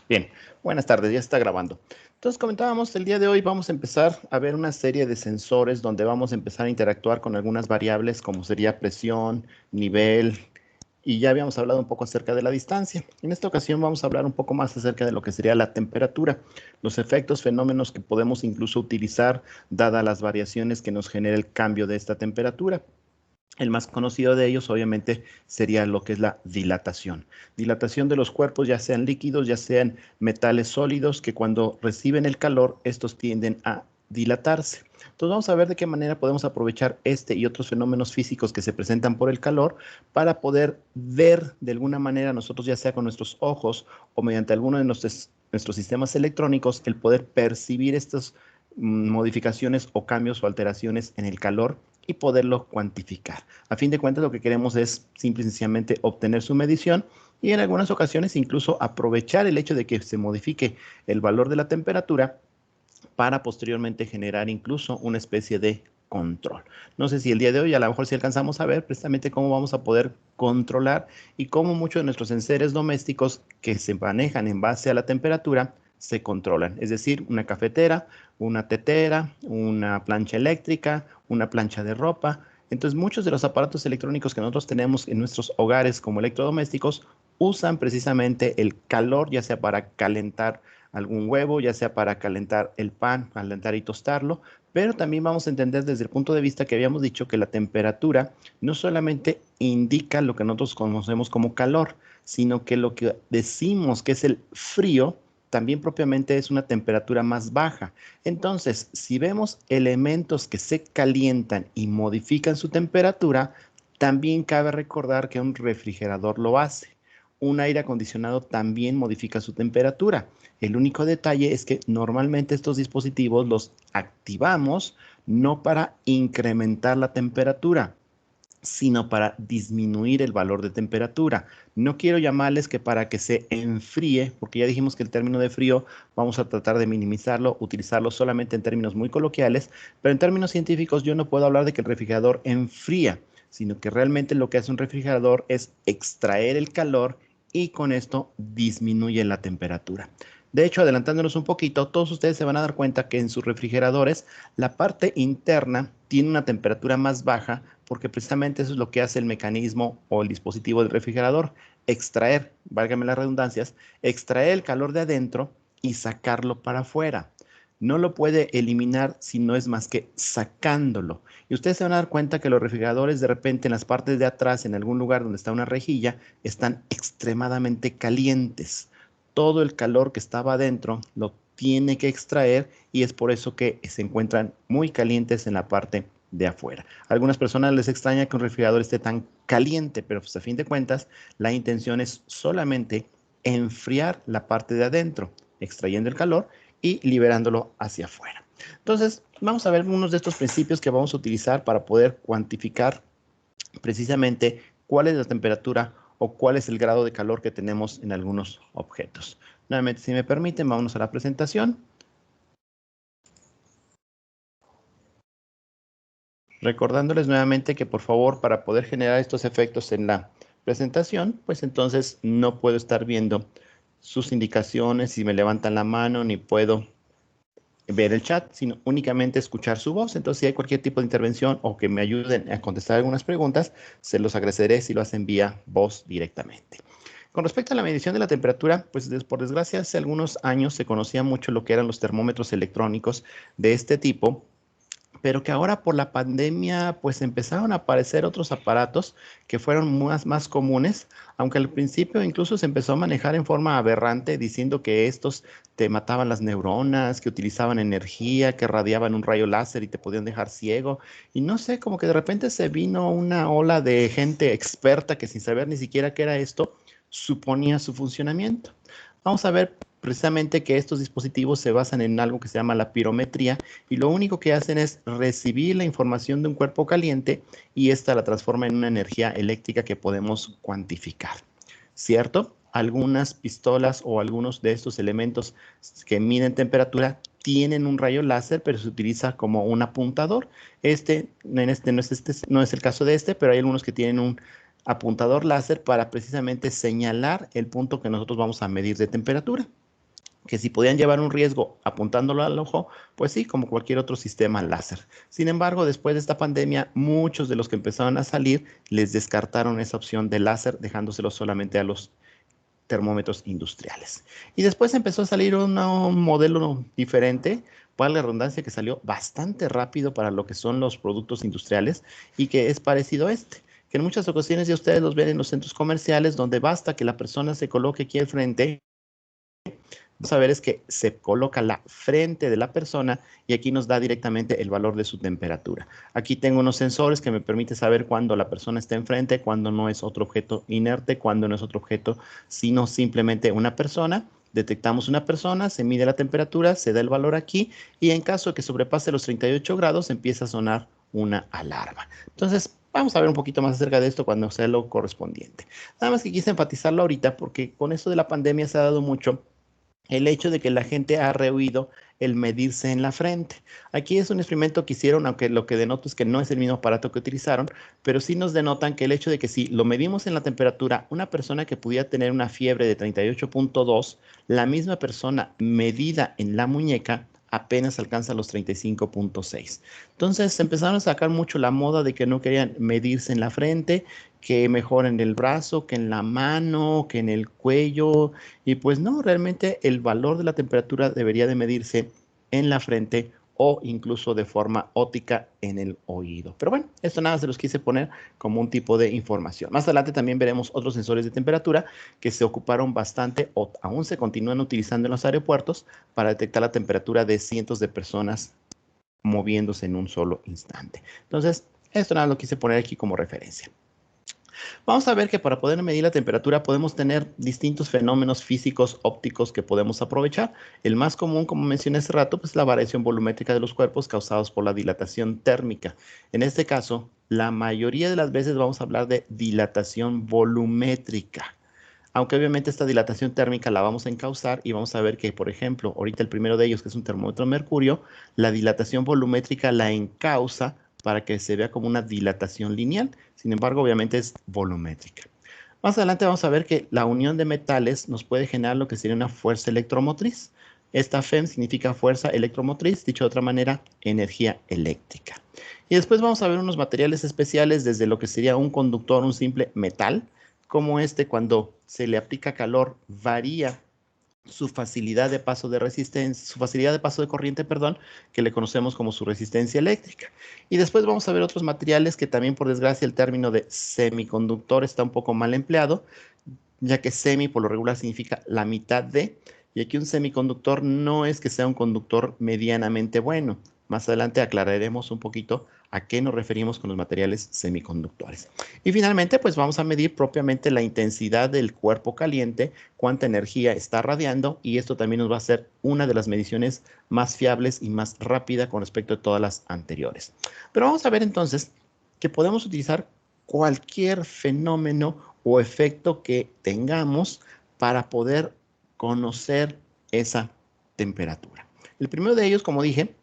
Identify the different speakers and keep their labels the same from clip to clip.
Speaker 1: Bien, buenas tardes, ya está grabando. Entonces comentábamos, el día de hoy vamos a empezar a ver una serie de sensores donde vamos a empezar a interactuar con algunas variables como sería presión, nivel, y ya habíamos hablado un poco acerca de la distancia. En esta ocasión vamos a hablar un poco más acerca de lo que sería la temperatura, los efectos, fenómenos que podemos incluso utilizar dadas las variaciones que nos genera el cambio de esta temperatura. El más conocido de ellos, obviamente, sería lo que es la dilatación. Dilatación de los cuerpos, ya sean líquidos, ya sean metales sólidos, que cuando reciben el calor, estos tienden a dilatarse. Entonces vamos a ver de qué manera podemos aprovechar este y otros fenómenos físicos que se presentan por el calor para poder ver de alguna manera nosotros, ya sea con nuestros ojos o mediante alguno de nuestros sistemas electrónicos, el poder percibir estas modificaciones o cambios o alteraciones en el calor y poderlo cuantificar. A fin de cuentas, lo que queremos es simple y sencillamente obtener su medición y en algunas ocasiones incluso aprovechar el hecho de que se modifique el valor de la temperatura para posteriormente generar incluso una especie de control. No sé si el día de hoy a lo mejor si alcanzamos a ver precisamente cómo vamos a poder controlar y cómo muchos de nuestros enseres domésticos que se manejan en base a la temperatura se controlan. Es decir, una cafetera, una tetera, una plancha eléctrica, una plancha de ropa. Entonces, muchos de los aparatos electrónicos que nosotros tenemos en nuestros hogares como electrodomésticos usan precisamente el calor, ya sea para calentar algún huevo, ya sea para calentar el pan, calentar y tostarlo, pero también vamos a entender desde el punto de vista que habíamos dicho que la temperatura no solamente indica lo que nosotros conocemos como calor, sino que lo que decimos que es el frío, también propiamente es una temperatura más baja. Entonces, si vemos elementos que se calientan y modifican su temperatura, también cabe recordar que un refrigerador lo hace. Un aire acondicionado también modifica su temperatura. El único detalle es que normalmente estos dispositivos los activamos no para incrementar la temperatura, sino para disminuir el valor de temperatura. No quiero llamarles que para que se enfríe, porque ya dijimos que el término de frío vamos a tratar de minimizarlo, utilizarlo solamente en términos muy coloquiales, pero en términos científicos yo no puedo hablar de que el refrigerador enfría, sino que realmente lo que hace un refrigerador es extraer el calor y con esto disminuye la temperatura. De hecho, adelantándonos un poquito, todos ustedes se van a dar cuenta que en sus refrigeradores la parte interna tiene una temperatura más baja porque precisamente eso es lo que hace el mecanismo o el dispositivo del refrigerador, extraer, válgame las redundancias, extraer el calor de adentro y sacarlo para afuera. No lo puede eliminar si no es más que sacándolo. Y ustedes se van a dar cuenta que los refrigeradores de repente en las partes de atrás, en algún lugar donde está una rejilla, están extremadamente calientes. Todo el calor que estaba adentro lo tiene que extraer y es por eso que se encuentran muy calientes en la parte de afuera. A algunas personas les extraña que un refrigerador esté tan caliente, pero pues a fin de cuentas la intención es solamente enfriar la parte de adentro, extrayendo el calor y liberándolo hacia afuera. Entonces, vamos a ver unos de estos principios que vamos a utilizar para poder cuantificar precisamente cuál es la temperatura o cuál es el grado de calor que tenemos en algunos objetos. Nuevamente, si me permiten, vámonos a la presentación. Recordándoles nuevamente que por favor, para poder generar estos efectos en la presentación, pues entonces no puedo estar viendo sus indicaciones, si me levantan la mano, ni puedo ver el chat, sino únicamente escuchar su voz. Entonces, si hay cualquier tipo de intervención o que me ayuden a contestar algunas preguntas, se los agradeceré si lo hacen vía voz directamente. Con respecto a la medición de la temperatura, pues por desgracia hace algunos años se conocía mucho lo que eran los termómetros electrónicos de este tipo, pero que ahora por la pandemia pues empezaron a aparecer otros aparatos que fueron más comunes, aunque al principio incluso se empezó a manejar en forma aberrante diciendo que estos te mataban las neuronas, que utilizaban energía, que radiaban un rayo láser y te podían dejar ciego. Y no sé, como que de repente se vino una ola de gente experta que sin saber ni siquiera qué era esto, suponía su funcionamiento. Vamos a ver precisamente que estos dispositivos se basan en algo que se llama la pirometría y lo único que hacen es recibir la información de un cuerpo caliente y esta la transforma en una energía eléctrica que podemos cuantificar. ¿Cierto? Algunas pistolas o algunos de estos elementos que miden temperatura tienen un rayo láser, pero se utiliza como un apuntador. No es el caso de este, pero hay algunos que tienen un apuntador láser para precisamente señalar el punto que nosotros vamos a medir de temperatura. que si podían llevar un riesgo apuntándolo al ojo, pues sí, como cualquier otro sistema láser. Sin embargo, después de esta pandemia, muchos de los que empezaron a salir les descartaron esa opción de láser, dejándoselo solamente a los termómetros industriales. Y después empezó a salir un modelo diferente, para la redundancia, que salió bastante rápido para lo que son los productos industriales y que es parecido a este, que en muchas ocasiones ya ustedes los ven en los centros comerciales, donde basta que la persona se coloque aquí al frente. Vamos a ver es que se coloca la frente de la persona y aquí nos da directamente el valor de su temperatura. Aquí tengo unos sensores que me permiten saber cuándo la persona está enfrente, cuándo no es otro objeto inerte, cuándo no es otro objeto, sino simplemente una persona. Detectamos una persona, se mide la temperatura, se da el valor aquí y en caso de que sobrepase los 38 grados empieza a sonar una alarma. Entonces, vamos a ver un poquito más acerca de esto cuando sea lo correspondiente. Nada más que quise enfatizarlo ahorita porque con esto de la pandemia se ha dado mucho el hecho de que la gente ha rehuido el medirse en la frente. Aquí es un experimento que hicieron, aunque lo que denoto es que no es el mismo aparato que utilizaron, pero sí nos denotan que el hecho de que si lo medimos en la temperatura, una persona que pudiera tener una fiebre de 38.2, la misma persona medida en la muñeca apenas alcanza los 35.6. Entonces empezaron a sacar mucho la moda de que no querían medirse en la frente, que mejor en el brazo, que en la mano, que en el cuello. Y pues no, realmente el valor de la temperatura debería de medirse en la frente o incluso de forma óptica en el oído. Pero bueno, esto nada se los quise poner como un tipo de información. Más adelante también veremos otros sensores de temperatura que se ocuparon bastante o aún se continúan utilizando en los aeropuertos para detectar la temperatura de cientos de personas moviéndose en un solo instante. Entonces, esto nada lo quise poner aquí como referencia. Vamos a ver que para poder medir la temperatura podemos tener distintos fenómenos físicos ópticos que podemos aprovechar. El más común, como mencioné hace rato, pues la variación volumétrica de los cuerpos causados por la dilatación térmica. En este caso, la mayoría de las veces vamos a hablar de dilatación volumétrica. Aunque obviamente esta dilatación térmica la vamos a encauzar y vamos a ver que, por ejemplo, ahorita el primero de ellos, que es un termómetro de mercurio, la dilatación volumétrica la encausa para que se vea como una dilatación lineal. Sin embargo, obviamente es volumétrica. Más adelante vamos a ver que la unión de metales nos puede generar lo que sería una fuerza electromotriz. Esta FEM significa fuerza electromotriz, dicho de otra manera, energía eléctrica. Y después vamos a ver unos materiales especiales desde lo que sería un conductor, un simple metal, como este cuando se le aplica calor varía su facilidad de paso de resistencia, su facilidad de paso de corriente, perdón, que le conocemos como su resistencia eléctrica. Y después vamos a ver otros materiales que también, por desgracia, el término de semiconductor está un poco mal empleado, ya que semi por lo regular significa la mitad de, y aquí un semiconductor no es que sea un conductor medianamente bueno. Más adelante aclararemos un poquito a qué nos referimos con los materiales semiconductores. Y finalmente, pues vamos a medir propiamente la intensidad del cuerpo caliente, cuánta energía está radiando, y esto también nos va a ser una de las mediciones más fiables y más rápida con respecto a todas las anteriores. Pero vamos a ver entonces que podemos utilizar cualquier fenómeno o efecto que tengamos para poder conocer esa temperatura. El primero de ellos, como dije,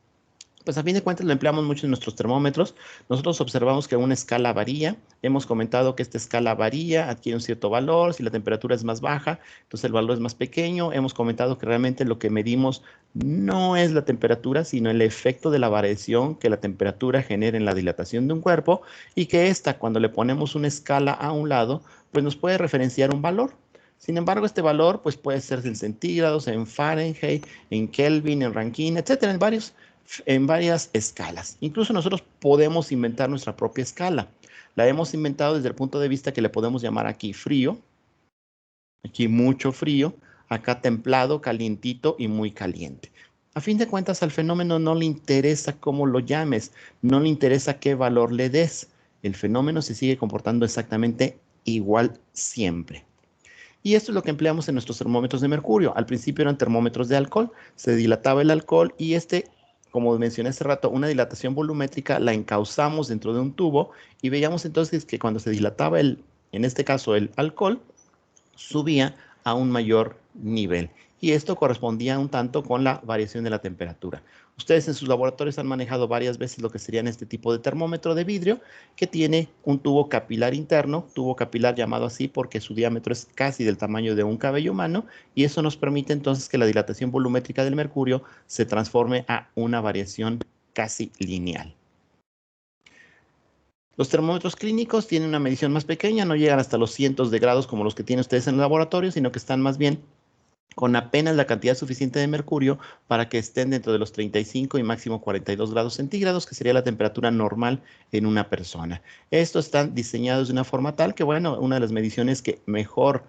Speaker 1: pues a fin de cuentas lo empleamos mucho en nuestros termómetros. Nosotros observamos que una escala varía. Hemos comentado que esta escala varía, adquiere un cierto valor. Si la temperatura es más baja, entonces el valor es más pequeño. Hemos comentado que realmente lo que medimos no es la temperatura, sino el efecto de la variación que la temperatura genera en la dilatación de un cuerpo y que esta, cuando le ponemos una escala a un lado, pues nos puede referenciar un valor. Sin embargo, este valor pues puede ser en centígrados, en Fahrenheit, en Kelvin, en Rankine, etcétera, en varias escalas. Incluso nosotros podemos inventar nuestra propia escala. La hemos inventado desde el punto de vista que le podemos llamar aquí frío, aquí mucho frío, acá templado, calientito y muy caliente. A fin de cuentas, al fenómeno no le interesa cómo lo llames, no le interesa qué valor le des. El fenómeno se sigue comportando exactamente igual siempre. Y esto es lo que empleamos en nuestros termómetros de mercurio. Al principio eran termómetros de alcohol, se dilataba el alcohol y como mencioné hace rato, una dilatación volumétrica la encauzamos dentro de un tubo y veíamos entonces que cuando se dilataba en este caso el alcohol, subía a un mayor nivel. y esto correspondía un tanto con la variación de la temperatura. Ustedes en sus laboratorios han manejado varias veces lo que serían este tipo de termómetro de vidrio que tiene un tubo capilar interno, tubo capilar llamado así porque su diámetro es casi del tamaño de un cabello humano, y eso nos permite entonces que la dilatación volumétrica del mercurio se transforme a una variación casi lineal. Los termómetros clínicos tienen una medición más pequeña, no llegan hasta los cientos de grados como los que tienen ustedes en el laboratorio, sino que están más bien con apenas la cantidad suficiente de mercurio para que estén dentro de los 35 y máximo 42 grados centígrados, que sería la temperatura normal en una persona. Estos están diseñados de una forma tal que, bueno, una de las mediciones que mejor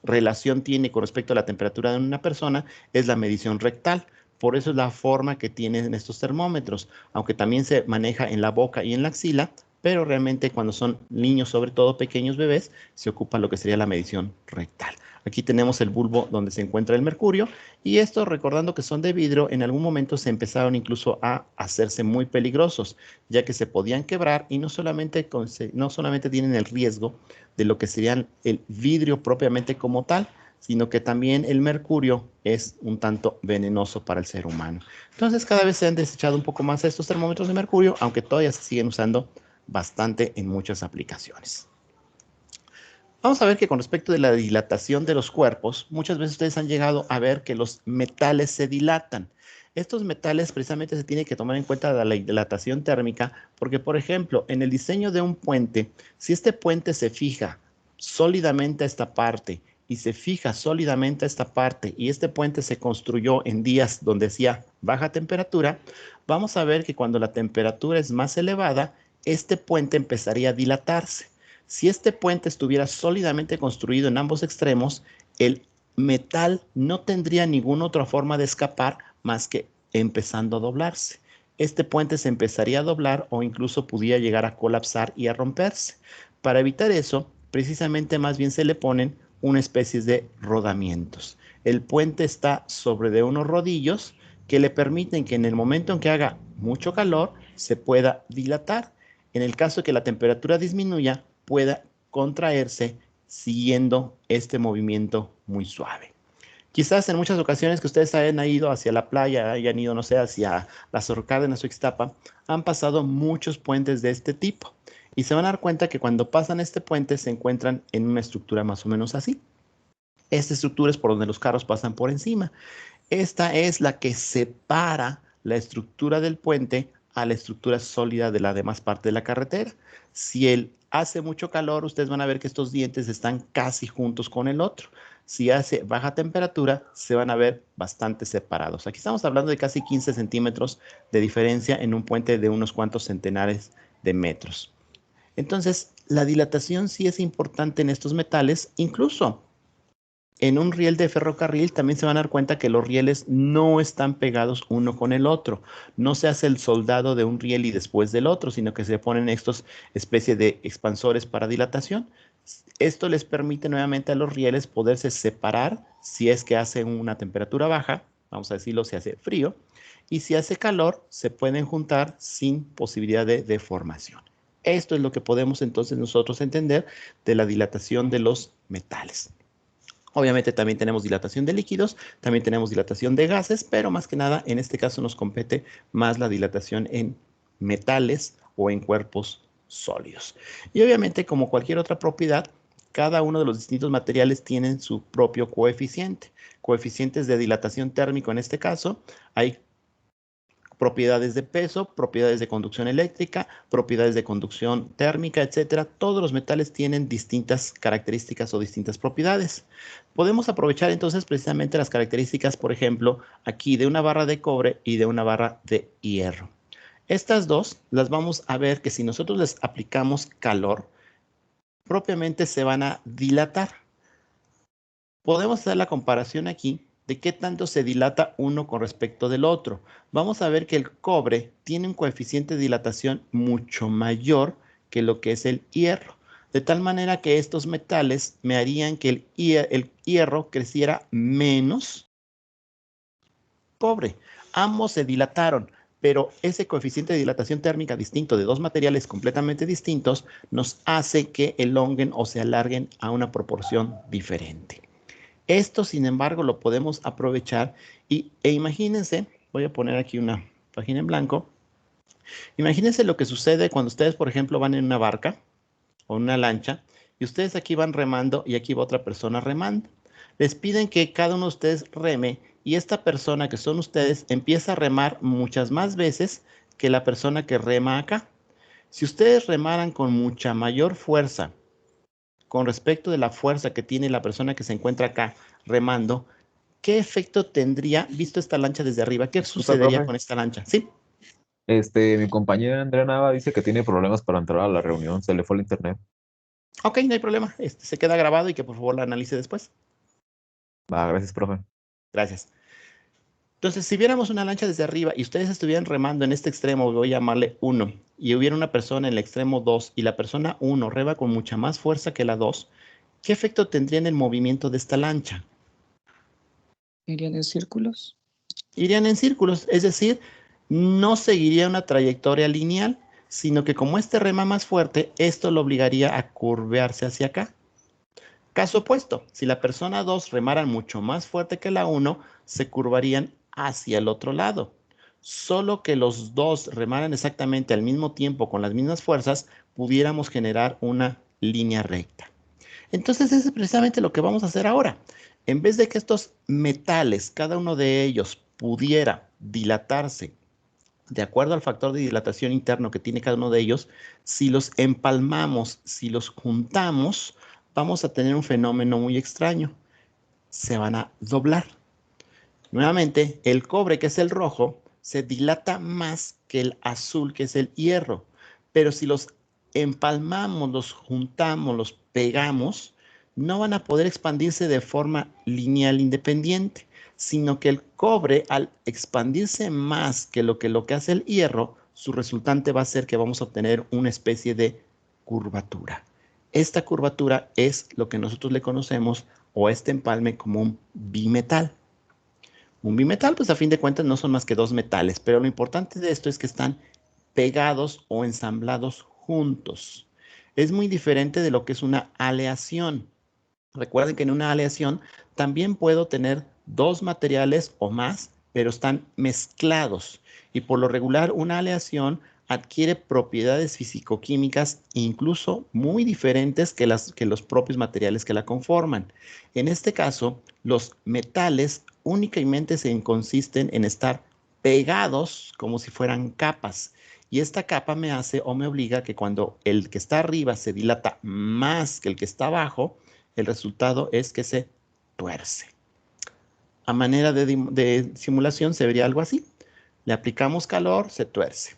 Speaker 1: relación tiene con respecto a la temperatura de una persona es la medición rectal. Por eso es la forma que tienen estos termómetros, aunque también se maneja en la boca y en la axila, pero realmente cuando son niños, sobre todo pequeños bebés, se ocupa lo que sería la medición rectal. Aquí tenemos el bulbo donde se encuentra el mercurio, y estos, recordando que son de vidrio, en algún momento se empezaron incluso a hacerse muy peligrosos, ya que se podían quebrar y no solamente tienen el riesgo de lo que serían el vidrio propiamente como tal, sino que también el mercurio es un tanto venenoso para el ser humano. Entonces cada vez se han desechado un poco más estos termómetros de mercurio, aunque todavía se siguen usando bastante en muchas aplicaciones. Vamos a ver que con respecto de la dilatación de los cuerpos, muchas veces ustedes han llegado a ver que los metales se dilatan. Estos metales precisamente se tiene que tomar en cuenta la dilatación térmica porque, por ejemplo, en el diseño de un puente, si este puente se fija sólidamente a esta parte y se fija sólidamente a esta parte y este puente se construyó en días donde hacía baja temperatura, vamos a ver que cuando la temperatura es más elevada, este puente empezaría a dilatarse. Si este puente estuviera sólidamente construido en ambos extremos, el metal no tendría ninguna otra forma de escapar más que empezando a doblarse. Este puente se empezaría a doblar o incluso pudiera llegar a colapsar y a romperse. Para evitar eso, precisamente más bien se le ponen una especie de rodamientos. El puente está sobre de unos rodillos que le permiten que en el momento en que haga mucho calor se pueda dilatar. En el caso de que la temperatura disminuya, pueda contraerse siguiendo este movimiento muy suave. Quizás en muchas ocasiones que ustedes hayan ido hacia la playa, hayan ido, no sé, hacia las Orcárdenas o Ixtapa, han pasado muchos puentes de este tipo. Y se van a dar cuenta que cuando pasan este puente se encuentran en una estructura más o menos así. Esta estructura es por donde los carros pasan por encima. Esta es la que separa la estructura del puente a la estructura sólida de la demás parte de la carretera. Si hace mucho calor, ustedes van a ver que estos dientes están casi juntos con el otro. Si hace baja temperatura, se van a ver bastante separados. Aquí estamos hablando de casi 15 centímetros de diferencia en un puente de unos cuantos centenares de metros. Entonces, la dilatación sí es importante en estos metales, incluso en un riel de ferrocarril también se van a dar cuenta que los rieles no están pegados uno con el otro. No se hace el soldado de un riel y después del otro, sino que se ponen estos especies de expansores para dilatación. Esto les permite nuevamente a los rieles poderse separar si es que hace una temperatura baja, vamos a decirlo, si hace frío, y si hace calor, se pueden juntar sin posibilidad de deformación. Esto es lo que podemos entonces nosotros entender de la dilatación de los metales. Obviamente también tenemos dilatación de líquidos, también tenemos dilatación de gases, pero más que nada en este caso nos compete más la dilatación en metales o en cuerpos sólidos. Y obviamente, como cualquier otra propiedad, cada uno de los distintos materiales tienen su propio coeficiente. Coeficientes de dilatación térmico en este caso, hay propiedades de peso, propiedades de conducción eléctrica, propiedades de conducción térmica, etcétera. Todos los metales tienen distintas características o distintas propiedades. Podemos aprovechar entonces precisamente las características, por ejemplo, aquí de una barra de cobre y de una barra de hierro. Estas dos las vamos a ver que si nosotros les aplicamos calor, propiamente se van a dilatar. Podemos hacer la comparación aquí de qué tanto se dilata uno con respecto del otro. Vamos a ver que el cobre tiene un coeficiente de dilatación mucho mayor que lo que es el hierro. De tal manera que estos metales me harían que el hierro creciera menos cobre. Ambos se dilataron, pero ese coeficiente de dilatación térmica distinto de dos materiales completamente distintos nos hace que elonguen o se alarguen a una proporción diferente. Esto, sin embargo, lo podemos aprovechar e imagínense, voy a poner aquí una página en blanco. Imagínense lo que sucede cuando ustedes, por ejemplo, van en una barca o una lancha y ustedes aquí van remando y aquí va otra persona remando. Les piden que cada uno de ustedes reme y esta persona que son ustedes empieza a remar muchas más veces que la persona que rema acá. Si ustedes remaran con mucha mayor fuerza con respecto de la fuerza que tiene la persona que se encuentra acá remando, ¿qué efecto tendría, visto esta lancha desde arriba? ¿Qué
Speaker 2: Disculpe,
Speaker 1: sucedería
Speaker 2: profe.
Speaker 1: con esta lancha? Sí.
Speaker 2: Mi compañera Andrea Nava dice que tiene problemas para entrar a la reunión. Se le fue el internet.
Speaker 1: Ok, no hay problema. Se queda grabado y que por favor la analice después.
Speaker 2: Va, gracias, profe.
Speaker 1: Gracias. Entonces, si viéramos una lancha desde arriba y ustedes estuvieran remando en este extremo, voy a llamarle 1, y hubiera una persona en el extremo 2 y la persona 1 rema con mucha más fuerza que la 2, ¿qué efecto tendría en el movimiento de esta lancha?
Speaker 3: ¿Irían en círculos?
Speaker 1: Irían en círculos, es decir, no seguiría una trayectoria lineal, sino que como este rema más fuerte, esto lo obligaría a curvearse hacia acá. Caso opuesto, si la persona 2 remara mucho más fuerte que la 1, se curvarían hacia el otro lado. Solo que los dos remaran exactamente al mismo tiempo con las mismas fuerzas, pudiéramos generar una línea recta. Entonces, eso es precisamente lo que vamos a hacer ahora. En vez de que estos metales, cada uno de ellos, pudiera dilatarse de acuerdo al factor de dilatación interno que tiene cada uno de ellos, si los empalmamos, si los juntamos, vamos a tener un fenómeno muy extraño. Se van a doblar. Nuevamente, el cobre, que es el rojo, se dilata más que el azul, que es el hierro. Pero si los empalmamos, los juntamos, los pegamos, no van a poder expandirse de forma lineal independiente, sino que el cobre, al expandirse más que lo que hace el hierro, su resultante va a ser que vamos a obtener una especie de curvatura. Esta curvatura es lo que nosotros le conocemos o este empalme como un bimetal. Un bimetal, pues a fin de cuentas no son más que dos metales, pero lo importante de esto es que están pegados o ensamblados juntos. Es muy diferente de lo que es una aleación. Recuerden que en una aleación también puedo tener dos materiales o más, pero están mezclados. Y por lo regular, una aleación adquiere propiedades fisicoquímicas incluso muy diferentes que los propios materiales que la conforman. En este caso, los metales únicamente se consisten en estar pegados como si fueran capas. Y esta capa me hace o me obliga que cuando el que está arriba se dilata más que el que está abajo, el resultado es que se tuerce. A manera de simulación se vería algo así. Le aplicamos calor, se tuerce.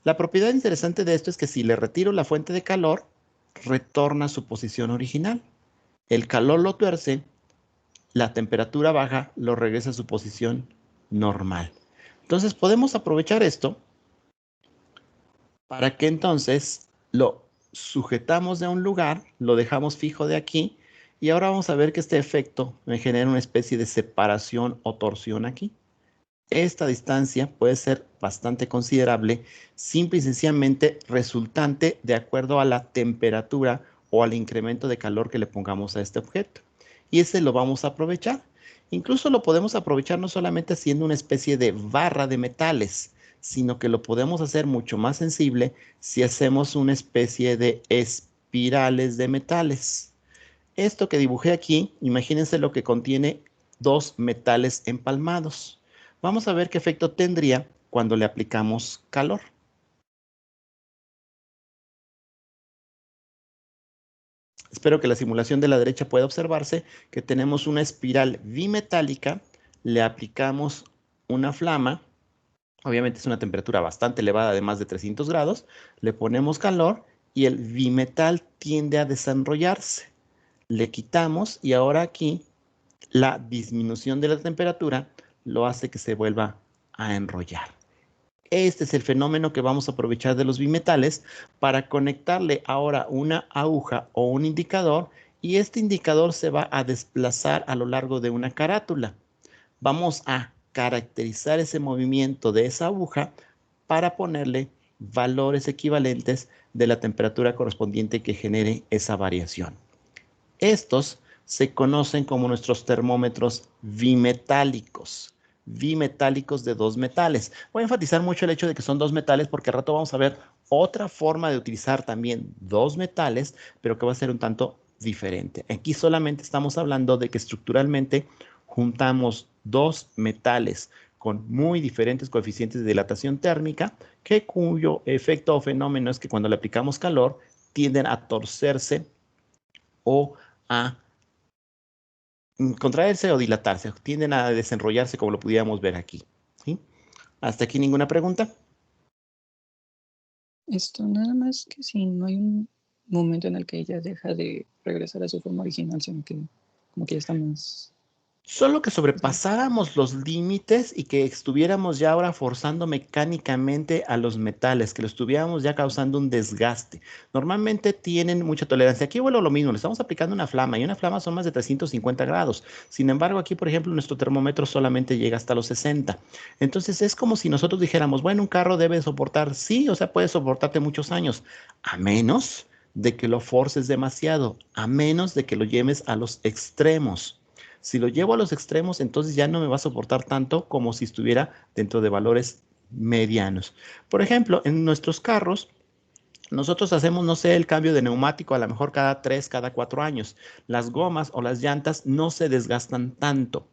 Speaker 1: La propiedad interesante de esto es que si le retiro la fuente de calor, retorna a su posición original. El calor lo tuerce, la temperatura baja lo regresa a su posición normal. Entonces podemos aprovechar esto para que entonces lo sujetamos de un lugar, lo dejamos fijo de aquí y ahora vamos a ver que este efecto me genera una especie de separación o torsión aquí. Esta distancia puede ser bastante considerable, simple y sencillamente resultante de acuerdo a la temperatura o al incremento de calor que le pongamos a este objeto. Y ese lo vamos a aprovechar. Incluso lo podemos aprovechar no solamente haciendo una especie de barra de metales, sino que lo podemos hacer mucho más sensible si hacemos una especie de espirales de metales. Esto que dibujé aquí, imagínense lo que contiene dos metales empalmados. Vamos a ver qué efecto tendría cuando le aplicamos calor. Espero que la simulación de la derecha pueda observarse que tenemos una espiral bimetálica, le aplicamos una flama, obviamente es una temperatura bastante elevada de más de 300 grados, le ponemos calor y el bimetal tiende a desenrollarse. Le quitamos y ahora aquí la disminución de la temperatura lo hace que se vuelva a enrollar. Este es el fenómeno que vamos a aprovechar de los bimetales para conectarle ahora una aguja o un indicador y este indicador se va a desplazar a lo largo de una carátula. Vamos a caracterizar ese movimiento de esa aguja para ponerle valores equivalentes de la temperatura correspondiente que genere esa variación. Estos se conocen como nuestros termómetros bimetálicos. Bimetálicos de dos metales. Voy a enfatizar mucho el hecho de que son dos metales porque al rato vamos a ver otra forma de utilizar también dos metales, pero que va a ser un tanto diferente. Aquí solamente estamos hablando de que estructuralmente juntamos dos metales con muy diferentes coeficientes de dilatación térmica, cuyo efecto o fenómeno es que cuando le aplicamos calor tienden a torcerse o a contraerse o dilatarse, tienden a desenrollarse como lo pudiéramos ver aquí. ¿Sí? ¿Hasta aquí ninguna pregunta?
Speaker 3: Esto nada más que si no hay un momento en el que ella deja de regresar a su forma original, sino que como que ya está más...
Speaker 1: Solo que sobrepasáramos los límites y que estuviéramos ya ahora forzando mecánicamente a los metales, que lo estuviéramos ya causando un desgaste. Normalmente tienen mucha tolerancia. Aquí vuelvo lo mismo, le estamos aplicando una flama y una flama son más de 350 grados. Sin embargo, aquí, por ejemplo, nuestro termómetro solamente llega hasta los 60. Entonces es como si nosotros dijéramos, bueno, un carro debe soportar, sí, o sea, puede soportarte muchos años, a menos de que lo forces demasiado, a menos de que lo lleves a los extremos. Si lo llevo a los extremos, entonces ya no me va a soportar tanto como si estuviera dentro de valores medianos. Por ejemplo, en nuestros carros, nosotros hacemos, no sé, el cambio de neumático a lo mejor cada 3, cada 4 años. Las gomas o las llantas no se desgastan tanto.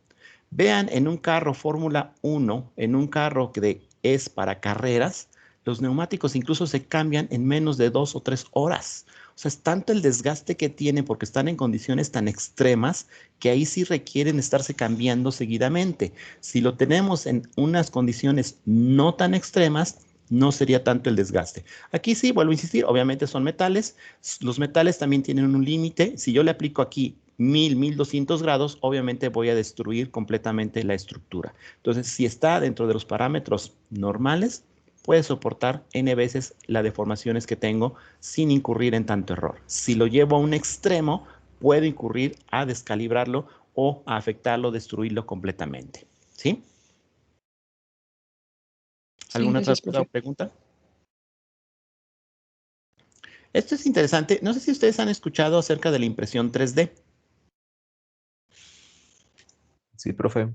Speaker 1: Vean en un carro Fórmula 1, en un carro que es para carreras, los neumáticos incluso se cambian en menos de 2 o 3 horas. O sea, es tanto el desgaste que tienen porque están en condiciones tan extremas que ahí sí requieren estarse cambiando seguidamente. Si lo tenemos en unas condiciones no tan extremas, no sería tanto el desgaste. Aquí sí, vuelvo a insistir, obviamente son metales. Los metales también tienen un límite. Si yo le aplico aquí 1200 grados, obviamente voy a destruir completamente la estructura. Entonces, si está dentro de los parámetros normales, puede soportar n veces las deformaciones que tengo sin incurrir en tanto error. Si lo llevo a un extremo, puedo incurrir a descalibrarlo o a afectarlo, destruirlo completamente. ¿Sí?
Speaker 3: Sí,
Speaker 1: ¿Alguna otra
Speaker 3: gracias,
Speaker 1: duda o
Speaker 3: profe.
Speaker 1: pregunta? Esto es interesante. No sé si ustedes han escuchado acerca de la impresión 3D.
Speaker 2: Sí, profe.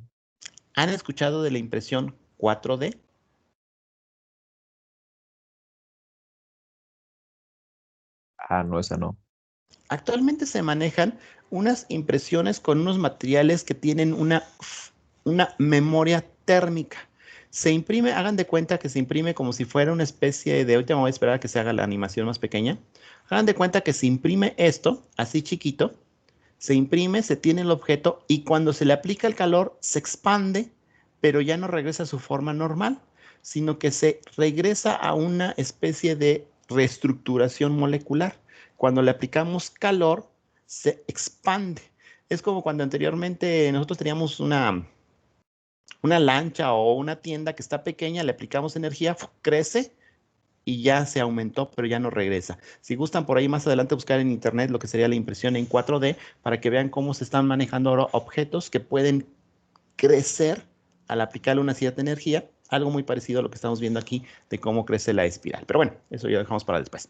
Speaker 1: ¿Han escuchado de la impresión 4D?
Speaker 2: Ah, no, esa no.
Speaker 1: Actualmente se manejan unas impresiones con unos materiales que tienen una memoria térmica. Se imprime, hagan de cuenta que se imprime como si fuera una especie de, ahorita me voy a esperar a que se haga la animación más pequeña. Hagan de cuenta que se imprime esto, así chiquito, se imprime, se tiene el objeto y cuando se le aplica el calor se expande, pero ya no regresa a su forma normal, sino que se regresa a una especie de reestructuración molecular. Cuando le aplicamos calor, se expande. Es como cuando anteriormente nosotros teníamos una lancha o una tienda que está pequeña, le aplicamos energía, crece y ya se aumentó, pero ya no regresa. Si gustan por ahí más adelante buscar en internet lo que sería la impresión en 4D para que vean cómo se están manejando ahora objetos que pueden crecer al aplicarle una cierta energía, algo muy parecido a lo que estamos viendo aquí de cómo crece la espiral. Pero bueno, eso ya lo dejamos para después.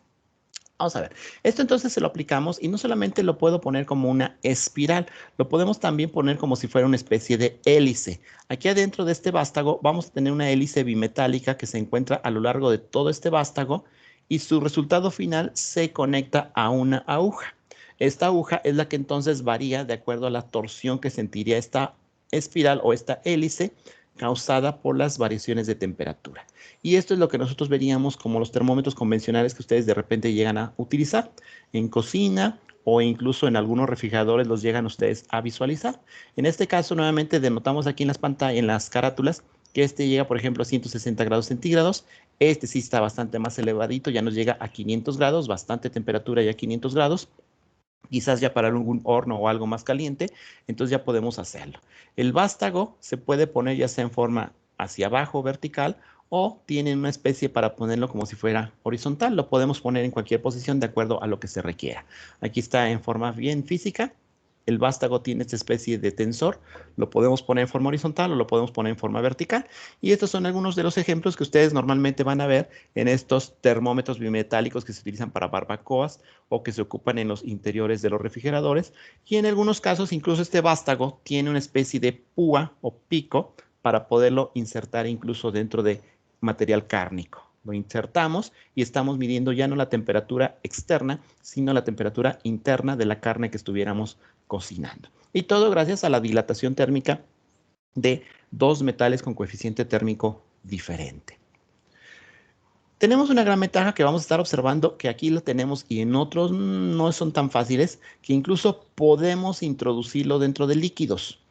Speaker 1: Vamos a ver, esto entonces se lo aplicamos y no solamente lo puedo poner como una espiral, lo podemos también poner como si fuera una especie de hélice. Aquí adentro de este vástago vamos a tener una hélice bimetálica que se encuentra a lo largo de todo este vástago y su resultado final se conecta a una aguja. Esta aguja es la que entonces varía de acuerdo a la torsión que sentiría esta espiral o esta hélice causada por las variaciones de temperatura. Y esto es lo que nosotros veríamos como los termómetros convencionales que ustedes de repente llegan a utilizar en cocina o incluso en algunos refrigeradores los llegan ustedes a visualizar. En este caso, nuevamente denotamos aquí en las pantallas, en las carátulas, que este llega, por ejemplo, a 160 grados centígrados. Este sí está bastante más elevadito, ya nos llega a 500 grados, bastante temperatura ya a 500 grados. Quizás ya para algún horno o algo más caliente, entonces ya podemos hacerlo. El vástago se puede poner ya sea en forma hacia abajo vertical o tiene una especie para ponerlo como si fuera horizontal. Lo podemos poner en cualquier posición de acuerdo a lo que se requiera. Aquí está en forma bien física el vástago tiene esta especie de tensor, lo podemos poner en forma horizontal o lo podemos poner en forma vertical. Y estos son algunos de los ejemplos que ustedes normalmente van a ver en estos termómetros bimetálicos que se utilizan para barbacoas o que se ocupan en los interiores de los refrigeradores. Y en algunos casos, incluso este vástago tiene una especie de púa o pico para poderlo insertar incluso dentro de material cárnico. Lo insertamos y estamos midiendo ya no la temperatura externa, sino la temperatura interna de la carne que estuviéramos cocinando. Y todo gracias a la dilatación térmica de dos metales con coeficiente térmico diferente. Tenemos una gran ventaja que vamos a estar observando, que aquí lo tenemos y en otros no son tan fáciles, que incluso podemos introducirlo dentro de líquidos.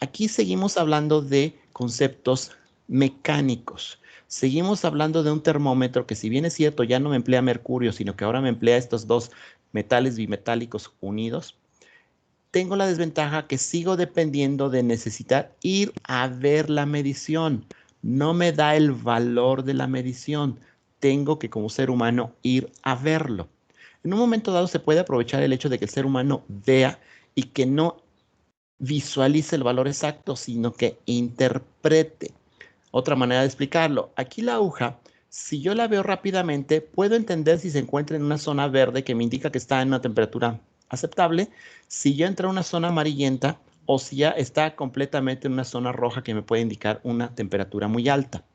Speaker 1: Aquí seguimos hablando de conceptos mecánicos. Seguimos hablando de un termómetro que, si bien es cierto, ya no me emplea mercurio, sino que ahora me emplea estos dos metales bimetálicos unidos. Tengo la desventaja que sigo dependiendo de necesitar ir a ver la medición. No me da el valor de la medición. Tengo que, como ser humano, ir a verlo. En un momento dado se puede aprovechar el hecho de que el ser humano vea y que no visualice el valor exacto, sino que interprete. Otra manera de explicarlo, aquí la aguja, si yo la veo rápidamente, puedo entender si se encuentra en una zona verde que me indica que está en una temperatura aceptable, si ya entra en una zona amarillenta o si ya está completamente en una zona roja que me puede indicar una temperatura muy alta.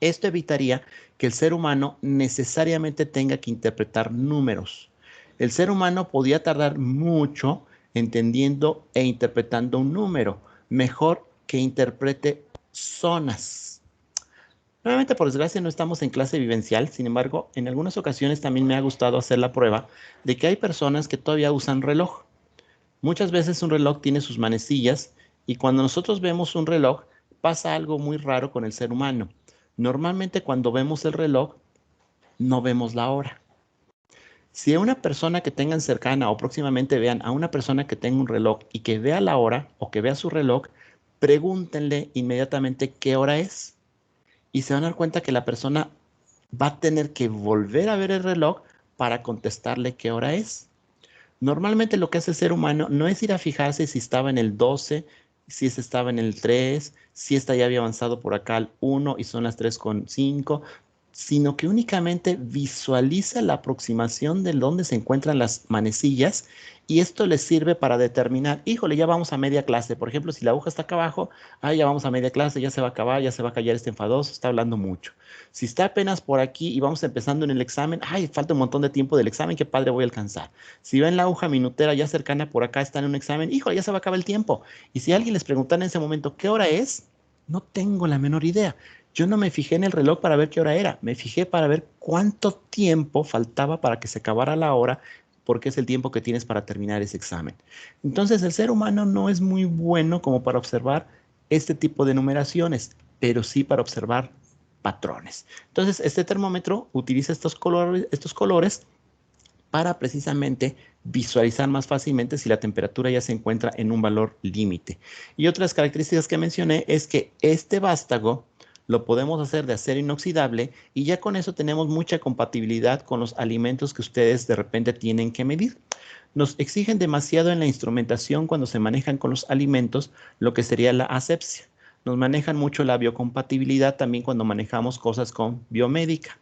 Speaker 1: Esto evitaría que el ser humano necesariamente tenga que interpretar números. El ser humano podía tardar mucho entendiendo e interpretando un número, mejor que interprete zonas. Nuevamente, por desgracia, no estamos en clase vivencial. Sin embargo, en algunas ocasiones también me ha gustado hacer la prueba de que hay personas que todavía usan reloj. Muchas veces un reloj tiene sus manecillas y cuando nosotros vemos un reloj pasa algo muy raro con el ser humano. Normalmente cuando vemos el reloj no vemos la hora. Si a una persona que tengan cercana o próximamente vean a una persona que tenga un reloj y que vea la hora o que vea su reloj, pregúntenle inmediatamente qué hora es. Y se van a dar cuenta que la persona va a tener que volver a ver el reloj para contestarle qué hora es. Normalmente lo que hace el ser humano no es ir a fijarse si estaba en el 12, si este estaba en el 3, si esta ya había avanzado por acá al 1 y son las 3:05, sino que únicamente visualiza la aproximación de dónde se encuentran las manecillas y esto les sirve para determinar, híjole, ya vamos a media clase. Por ejemplo, si la aguja está acá abajo, ya vamos a media clase, ya se va a acabar, ya se va a callar este enfadoso, está hablando mucho. Si está apenas por aquí y vamos empezando en el examen, falta un montón de tiempo del examen, qué padre voy a alcanzar. Si ven la aguja minutera ya cercana por acá, está en un examen, híjole, ya se va a acabar el tiempo. Y si alguien les preguntara en ese momento, ¿qué hora es? No tengo la menor idea. Yo no me fijé en el reloj para ver qué hora era, me fijé para ver cuánto tiempo faltaba para que se acabara la hora, porque es el tiempo que tienes para terminar ese examen. Entonces, el ser humano no es muy bueno como para observar este tipo de numeraciones, pero sí para observar patrones. Entonces, este termómetro utiliza estos colores para precisamente visualizar más fácilmente si la temperatura ya se encuentra en un valor límite. Y otras características que mencioné es que este vástago lo podemos hacer de acero inoxidable y ya con eso tenemos mucha compatibilidad con los alimentos que ustedes de repente tienen que medir. Nos exigen demasiado en la instrumentación cuando se manejan con los alimentos, lo que sería la asepsia. Nos manejan mucho la biocompatibilidad también cuando manejamos cosas con biomédica,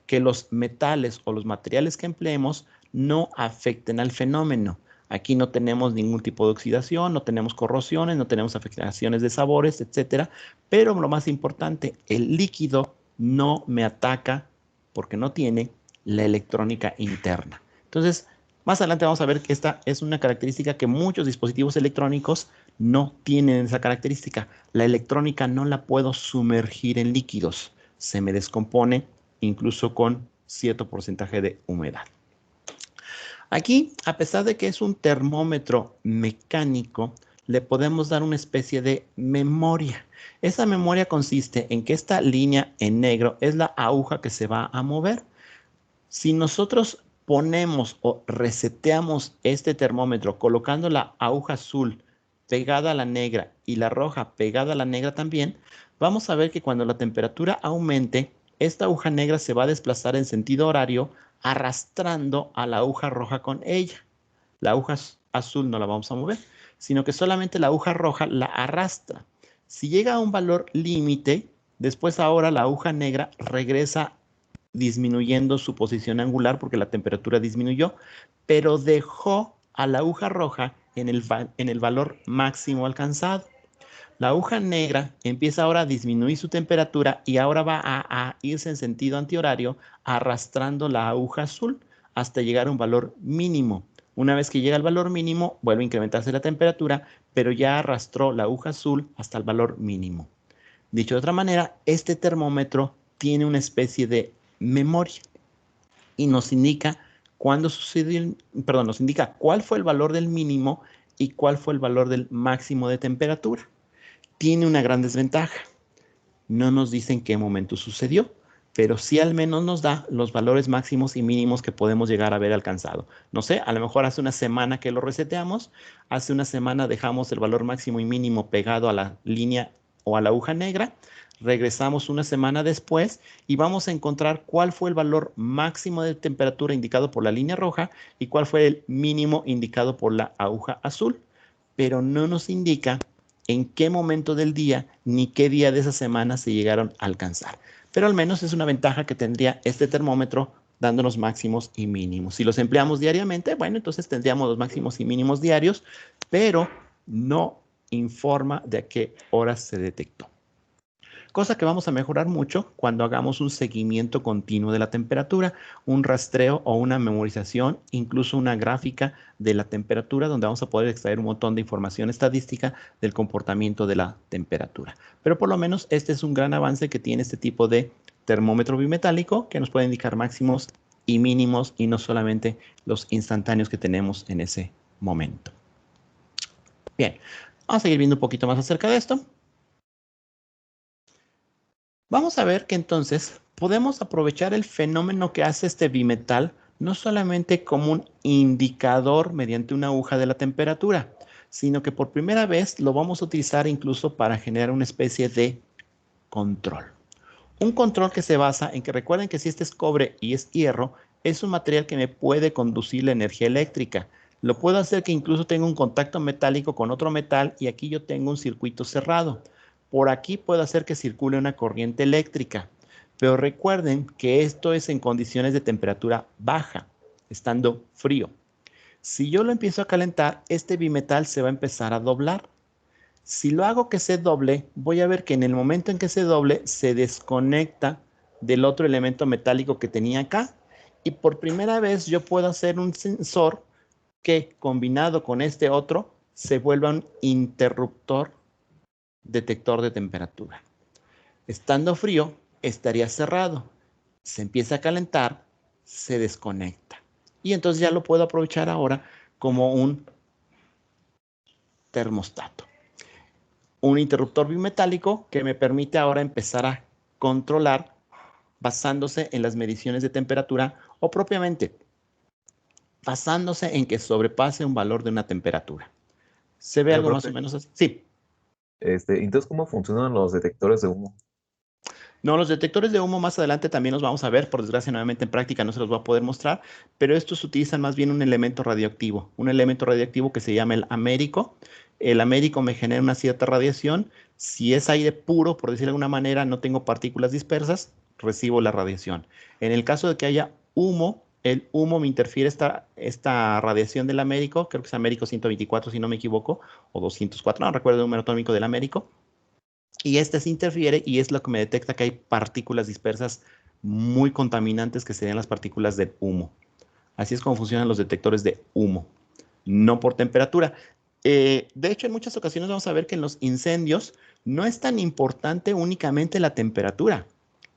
Speaker 1: que los metales o los materiales que empleemos no afecten al fenómeno. Aquí no tenemos ningún tipo de oxidación, no tenemos corrosiones, no tenemos afectaciones de sabores, etcétera. Pero lo más importante, el líquido no me ataca porque no tiene la electrónica interna. Entonces, más adelante vamos a ver que esta es una característica que muchos dispositivos electrónicos no tienen esa característica. La electrónica no la puedo sumergir en líquidos. Se me descompone incluso con cierto porcentaje de humedad. Aquí, a pesar de que es un termómetro mecánico, le podemos dar una especie de memoria. Esa memoria consiste en que esta línea en negro es la aguja que se va a mover. Si nosotros ponemos o reseteamos este termómetro colocando la aguja azul pegada a la negra y la roja pegada a la negra también, vamos a ver que cuando la temperatura aumente, esta aguja negra se va a desplazar en sentido horario arrastrando a la aguja roja con ella. La aguja azul no la vamos a mover. sino que solamente la aguja roja la arrastra. Si llega a un valor límite, después ahora la aguja negra regresa disminuyendo su posición angular porque la temperatura disminuyó, pero dejó a la aguja roja en el valor máximo alcanzado. La aguja negra empieza ahora a disminuir su temperatura y ahora va a irse en sentido antihorario arrastrando la aguja azul hasta llegar a un valor mínimo. Una vez que llega al valor mínimo, vuelve a incrementarse la temperatura, pero ya arrastró la aguja azul hasta el valor mínimo. Dicho de otra manera, este termómetro tiene una especie de memoria y nos indica cuándo sucedió, nos indica cuál fue el valor del mínimo y cuál fue el valor del máximo de temperatura. Tiene una gran desventaja. No nos dice en qué momento sucedió, pero sí al menos nos da los valores máximos y mínimos que podemos llegar a haber alcanzado. No sé, a lo mejor hace una semana que lo reseteamos, hace una semana dejamos el valor máximo y mínimo pegado a la línea o a la aguja negra, regresamos una semana después y vamos a encontrar cuál fue el valor máximo de temperatura indicado por la línea roja y cuál fue el mínimo indicado por la aguja azul, pero no nos indica en qué momento del día ni qué día de esa semana se llegaron a alcanzar. Pero al menos es una ventaja que tendría este termómetro dándonos máximos y mínimos. Si los empleamos diariamente, bueno, entonces tendríamos los máximos y mínimos diarios, pero no informa de a qué horas se detectó. Cosa que vamos a mejorar mucho cuando hagamos un seguimiento continuo de la temperatura, un rastreo o una memorización, incluso una gráfica de la temperatura, donde vamos a poder extraer un montón de información estadística del comportamiento de la temperatura. Pero por lo menos este es un gran avance que tiene este tipo de termómetro bimetálico que nos puede indicar máximos y mínimos y no solamente los instantáneos que tenemos en ese momento. Bien, vamos a seguir viendo un poquito más acerca de esto. Vamos a ver que entonces podemos aprovechar el fenómeno que hace este bimetal no solamente como un indicador mediante una aguja de la temperatura, sino que por primera vez lo vamos a utilizar incluso para generar una especie de control. Un control que se basa en que recuerden que si este es cobre y es hierro, es un material que me puede conducir la energía eléctrica. Lo puedo hacer que incluso tenga un contacto metálico con otro metal y aquí yo tengo un circuito cerrado. Por aquí puedo hacer que circule una corriente eléctrica. Pero recuerden que esto es en condiciones de temperatura baja, estando frío. Si yo lo empiezo a calentar, este bimetal se va a empezar a doblar. Si lo hago que se doble, voy a ver que en el momento en que se doble, se desconecta del otro elemento metálico que tenía acá. Y por primera vez yo puedo hacer un sensor que combinado con este otro se vuelva un interruptor detector de temperatura. Estando frío, estaría cerrado. Se empieza a calentar, se desconecta. Y entonces ya lo puedo aprovechar ahora como un termostato. Un interruptor bimetálico que me permite ahora empezar a controlar basándose en las mediciones de temperatura o propiamente basándose en que sobrepase un valor de una temperatura. ¿Se ve algo más o menos así? Sí.
Speaker 2: Entonces, ¿cómo funcionan los detectores de humo?
Speaker 1: No, los detectores de humo más adelante también los vamos a ver, por desgracia nuevamente en práctica no se los voy a poder mostrar, pero estos utilizan más bien un elemento radioactivo que se llama el américo. El américo me genera una cierta radiación. Si es aire puro, por decirlo de alguna manera, no tengo partículas dispersas, recibo la radiación. En el caso de que haya humo, el humo me interfiere esta radiación del américo, creo que es américo 124 si no me equivoco, o 204, no recuerdo el número atómico del américo. Y este se interfiere y es lo que me detecta que hay partículas dispersas muy contaminantes que serían las partículas del humo. Así es como funcionan los detectores de humo, no por temperatura. De hecho, en muchas ocasiones vamos a ver que en los incendios no es tan importante únicamente la temperatura,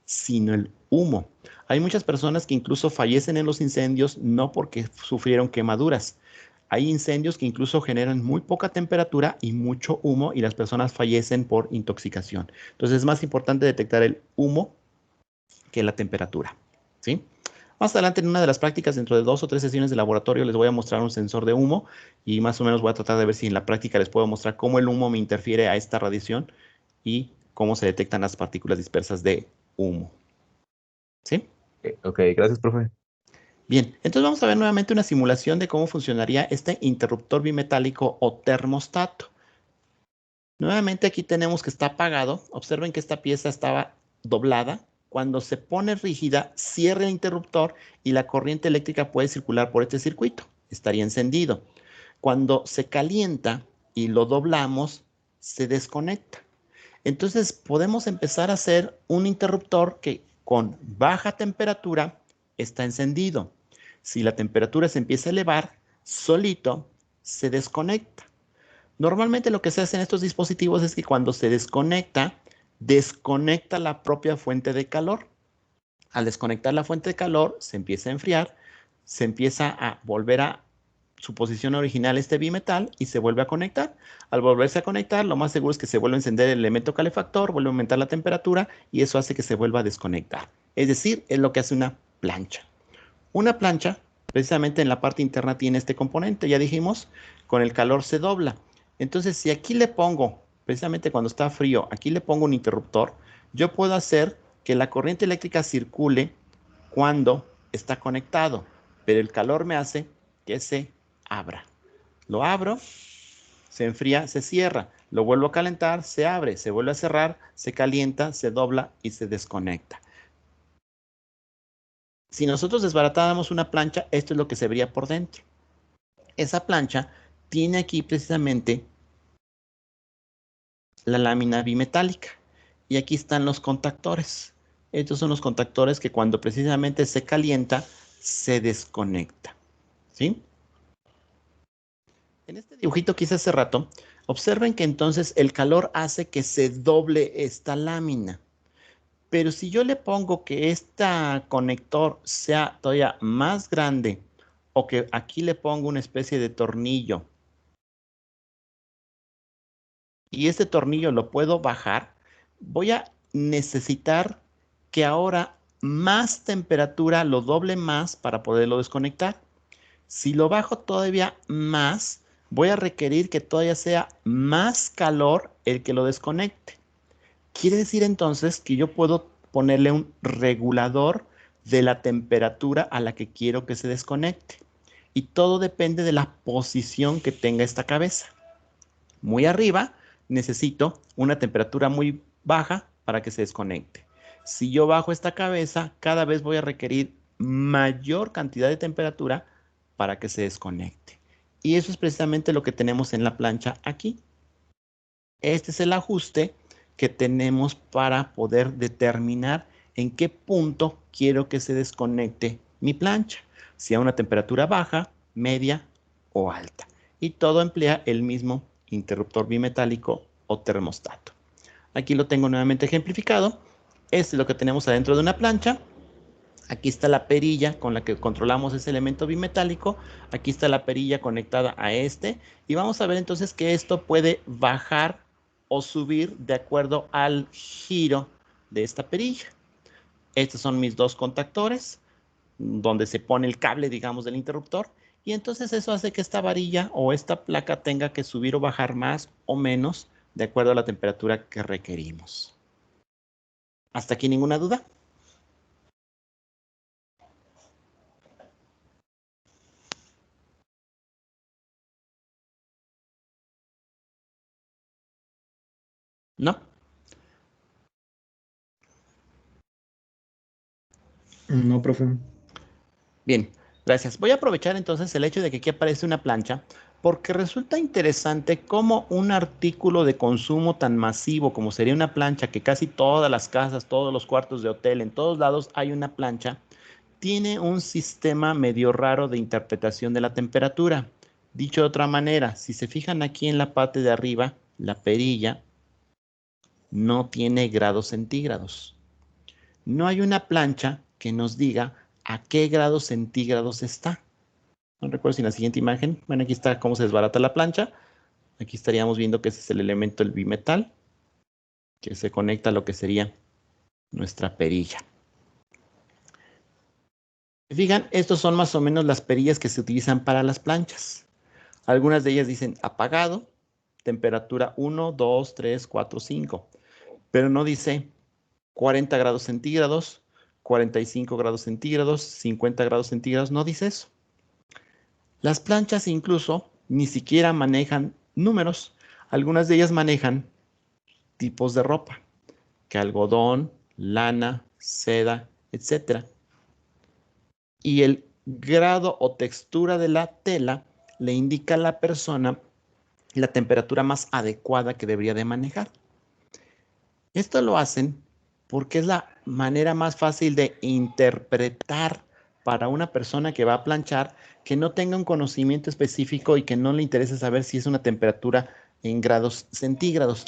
Speaker 1: sino el humo. Hay muchas personas que incluso fallecen en los incendios no porque sufrieron quemaduras. Hay incendios que incluso generan muy poca temperatura y mucho humo y las personas fallecen por intoxicación. Entonces es más importante detectar el humo que la temperatura, ¿sí? Más adelante en una de las prácticas, dentro de 2 o 3 sesiones de laboratorio, les voy a mostrar un sensor de humo y más o menos voy a tratar de ver si en la práctica les puedo mostrar cómo el humo me interfiere a esta radiación y cómo se detectan las partículas dispersas de humo. ¿Sí?
Speaker 2: Ok, gracias, profe.
Speaker 1: Bien, entonces vamos a ver nuevamente una simulación de cómo funcionaría este interruptor bimetálico o termostato. Nuevamente aquí tenemos que está apagado. Observen que esta pieza estaba doblada. Cuando se pone rígida, cierra el interruptor y la corriente eléctrica puede circular por este circuito. Estaría encendido. Cuando se calienta y lo doblamos, se desconecta. Entonces podemos empezar a hacer un interruptor que con baja temperatura está encendido. Si la temperatura se empieza a elevar, solito se desconecta. Normalmente lo que se hace en estos dispositivos es que cuando se desconecta, desconecta la propia fuente de calor. Al desconectar la fuente de calor, se empieza a enfriar, se empieza a volver a su posición original este bimetal y se vuelve a conectar. Al volverse a conectar, lo más seguro es que se vuelva a encender el elemento calefactor, vuelve a aumentar la temperatura y eso hace que se vuelva a desconectar. Es decir, es lo que hace una plancha. Una plancha, precisamente en la parte interna tiene este componente, ya dijimos, con el calor se dobla. Entonces, si aquí le pongo, precisamente cuando está frío, aquí le pongo un interruptor, yo puedo hacer que la corriente eléctrica circule cuando está conectado, pero el calor me hace que se abra. Lo abro, se enfría, se cierra. Lo vuelvo a calentar, se abre, se vuelve a cerrar, se calienta, se dobla y se desconecta. Si nosotros desbaratáramos una plancha, esto es lo que se vería por dentro. Esa plancha tiene aquí precisamente la lámina bimetálica y aquí están los contactores. Estos son los contactores que cuando precisamente se calienta, se desconecta. ¿Sí? En este dibujito que hice hace rato, observen que entonces el calor hace que se doble esta lámina. Pero si yo le pongo que este conector sea todavía más grande o que aquí le pongo una especie de tornillo y este tornillo lo puedo bajar, voy a necesitar que ahora más temperatura lo doble más para poderlo desconectar. Si lo bajo todavía más, voy a requerir que todavía sea más calor el que lo desconecte. Quiere decir entonces que yo puedo ponerle un regulador de la temperatura a la que quiero que se desconecte. Y todo depende de la posición que tenga esta cabeza. Muy arriba necesito una temperatura muy baja para que se desconecte. Si yo bajo esta cabeza, cada vez voy a requerir mayor cantidad de temperatura para que se desconecte. Y eso es precisamente lo que tenemos en la plancha aquí. Este es el ajuste que tenemos para poder determinar en qué punto quiero que se desconecte mi plancha, si a una temperatura baja, media o alta. Y todo emplea el mismo interruptor bimetálico o termostato. Aquí lo tengo nuevamente ejemplificado. Este es lo que tenemos adentro de una plancha. Aquí está la perilla con la que controlamos ese elemento bimetálico. Aquí está la perilla conectada a este. Y vamos a ver entonces que esto puede bajar o subir de acuerdo al giro de esta perilla. Estos son mis dos contactores, donde se pone el cable, digamos, del interruptor. Y entonces eso hace que esta varilla o esta placa tenga que subir o bajar más o menos de acuerdo a la temperatura que requerimos. ¿Hasta aquí ninguna duda? ¿No?
Speaker 4: No, profe.
Speaker 1: Bien, gracias. Voy a aprovechar entonces el hecho de que aquí aparece una plancha porque resulta interesante cómo un artículo de consumo tan masivo como sería una plancha, que casi todas las casas, todos los cuartos de hotel, en todos lados hay una plancha, tiene un sistema medio raro de interpretación de la temperatura. Dicho de otra manera, si se fijan aquí en la parte de arriba, la perilla no tiene grados centígrados. No hay una plancha que nos diga a qué grados centígrados está. No recuerdo si en la siguiente imagen, bueno, aquí está cómo se desbarata la plancha. Aquí estaríamos viendo que ese es el elemento del bimetal, que se conecta a lo que sería nuestra perilla. Fijan, estos son más o menos las perillas que se utilizan para las planchas. Algunas de ellas dicen apagado, temperatura 1, 2, 3, 4, 5. Pero no dice 40 grados centígrados, 45 grados centígrados, 50 grados centígrados, no dice eso. Las planchas incluso ni siquiera manejan números. Algunas de ellas manejan tipos de ropa, que algodón, lana, seda, etc. Y el grado o textura de la tela le indica a la persona la temperatura más adecuada que debería de manejar. Esto lo hacen porque es la manera más fácil de interpretar para una persona que va a planchar, que no tenga un conocimiento específico y que no le interese saber si es una temperatura en grados centígrados.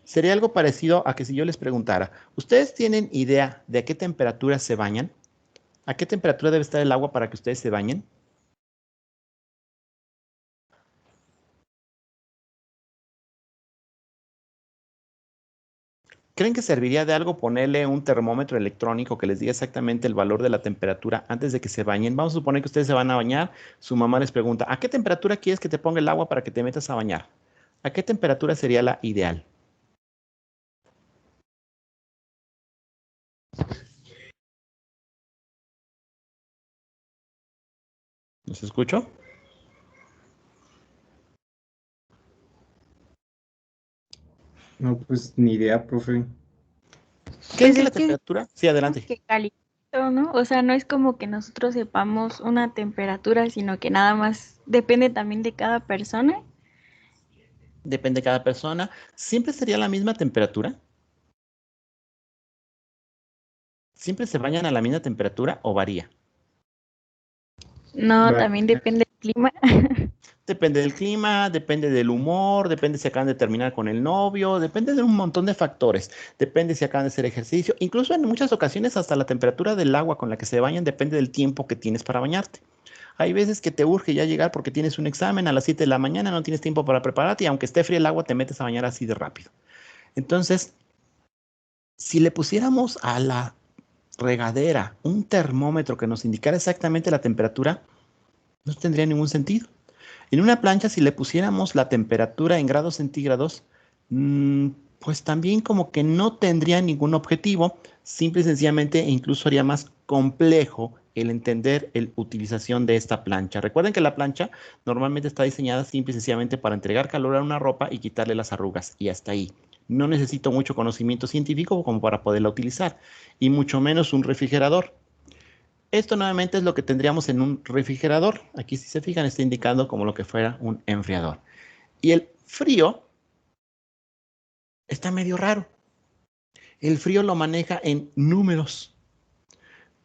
Speaker 1: Sería algo parecido a que si yo les preguntara, ¿ustedes tienen idea de a qué temperatura se bañan? ¿A qué temperatura debe estar el agua para que ustedes se bañen? ¿Creen que serviría de algo ponerle un termómetro electrónico que les diga exactamente el valor de la temperatura antes de que se bañen? Vamos a suponer que ustedes se van a bañar, su mamá les pregunta, ¿a qué temperatura quieres que te ponga el agua para que te metas a bañar? ¿A qué temperatura sería la ideal? ¿Los escucho?
Speaker 4: No, pues ni idea, profe.
Speaker 1: ¿Creen
Speaker 5: Pues
Speaker 1: que la
Speaker 5: es que
Speaker 1: temperatura? Sí, adelante.
Speaker 5: que calentito, ¿no? O sea, no es como que nosotros sepamos una temperatura, sino que nada más depende también de cada persona.
Speaker 1: Depende de cada persona. ¿Siempre sería la misma temperatura? ¿Siempre se bañan a la misma temperatura o varía?
Speaker 5: No,
Speaker 4: Va-
Speaker 5: también depende del clima.
Speaker 1: Depende del clima, depende del humor, depende si acaban de terminar con el novio, depende de un montón de factores. Depende si acaban de hacer ejercicio. Incluso en muchas ocasiones hasta la temperatura del agua con la que se bañan depende del tiempo que tienes para bañarte. Hay veces que te urge ya llegar porque tienes un examen a las 7 de la mañana, no tienes tiempo para prepararte y aunque esté frío el agua te metes a bañar así de rápido. Entonces, si le pusiéramos a la regadera un termómetro que nos indicara exactamente la temperatura, no tendría ningún sentido. En una plancha, si le pusiéramos la temperatura en grados centígrados, pues también como que no tendría ningún objetivo, simple y sencillamente e incluso haría más complejo el entender la utilización de esta plancha. Recuerden que la plancha normalmente está diseñada simple y sencillamente para entregar calor a una ropa y quitarle las arrugas y hasta ahí. No necesito mucho conocimiento científico como para poderla utilizar y mucho menos un refrigerador. Esto nuevamente es lo que tendríamos en un refrigerador. Aquí si se fijan está indicando como lo que fuera un enfriador. Y el frío está medio raro. El frío lo maneja en números.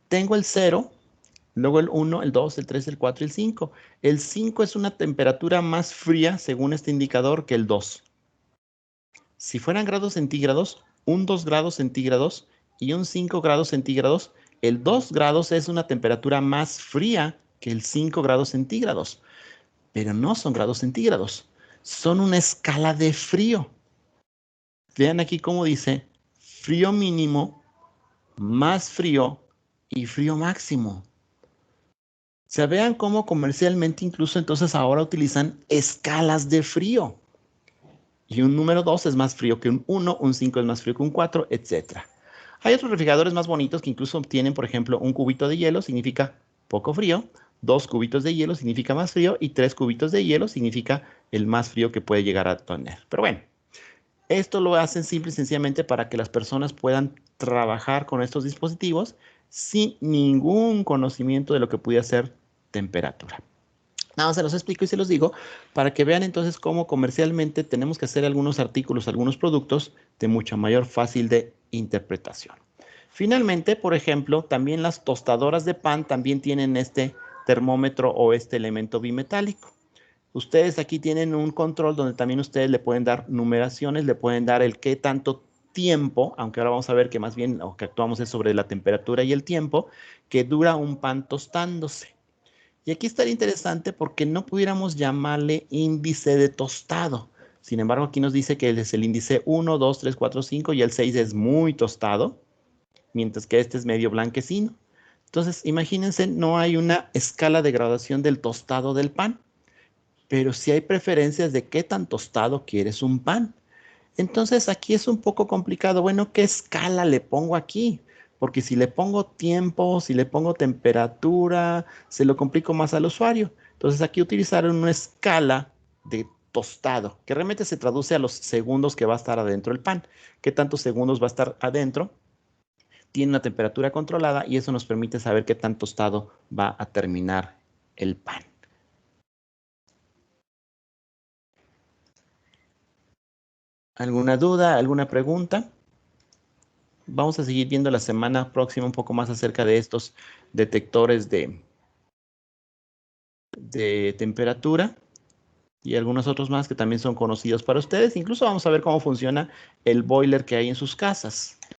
Speaker 1: Tengo el 0, luego el 1, el 2, el 3, el 4 y el 5. El 5 es una temperatura más fría según este indicador que el 2. Si fueran grados centígrados, un 2 grados centígrados y un 5 grados centígrados, el 2 grados es una temperatura más fría que el 5 grados centígrados. Pero no son grados centígrados, son una escala de frío. Vean aquí cómo dice frío mínimo, más frío y frío máximo. O sea, vean cómo comercialmente incluso entonces ahora utilizan escalas de frío. Y un número 2 es más frío que un 1, un 5 es más frío que un 4, etc. Hay otros refrigeradores más bonitos que incluso tienen, por ejemplo, un cubito de hielo significa poco frío, 2 cubitos de hielo significa más frío y 3 cubitos de hielo significa el más frío que puede llegar a tener. Pero bueno, esto lo hacen simple y sencillamente para que las personas puedan trabajar con estos dispositivos sin ningún conocimiento de lo que pudiera ser temperatura. Nada más se los explico y se los digo para que vean entonces cómo comercialmente tenemos que hacer algunos artículos, algunos productos de mucha mayor fácil de interpretación. Finalmente, por ejemplo, también las tostadoras de pan también tienen este termómetro o este elemento bimetálico. Ustedes aquí tienen un control donde también ustedes le pueden dar numeraciones, le pueden dar el qué tanto tiempo, aunque ahora vamos a ver que más bien lo que actuamos es sobre la temperatura y el tiempo, que dura un pan tostándose. Y aquí estaría interesante porque no pudiéramos llamarle índice de tostado. Sin embargo, aquí nos dice que es el índice 1, 2, 3, 4, 5 y el 6 es muy tostado, mientras que este es medio blanquecino. Entonces, imagínense, no hay una escala de graduación del tostado del pan, pero sí hay preferencias de qué tan tostado quieres un pan. Entonces, aquí es un poco complicado. Bueno, ¿qué escala le pongo aquí? porque si le pongo tiempo, si le pongo temperatura, se lo complico más al usuario. Entonces aquí utilizaron una escala de tostado, que realmente se traduce a los segundos que va a estar adentro el pan. ¿Qué tantos segundos va a estar adentro? Tiene una temperatura controlada y eso nos permite saber qué tan tostado va a terminar el pan. ¿Alguna duda? ¿Alguna pregunta? Vamos a seguir viendo la semana próxima un poco más acerca de estos detectores de temperatura y algunos otros más que también son conocidos para ustedes. Incluso vamos a ver cómo funciona el boiler que hay en sus casas.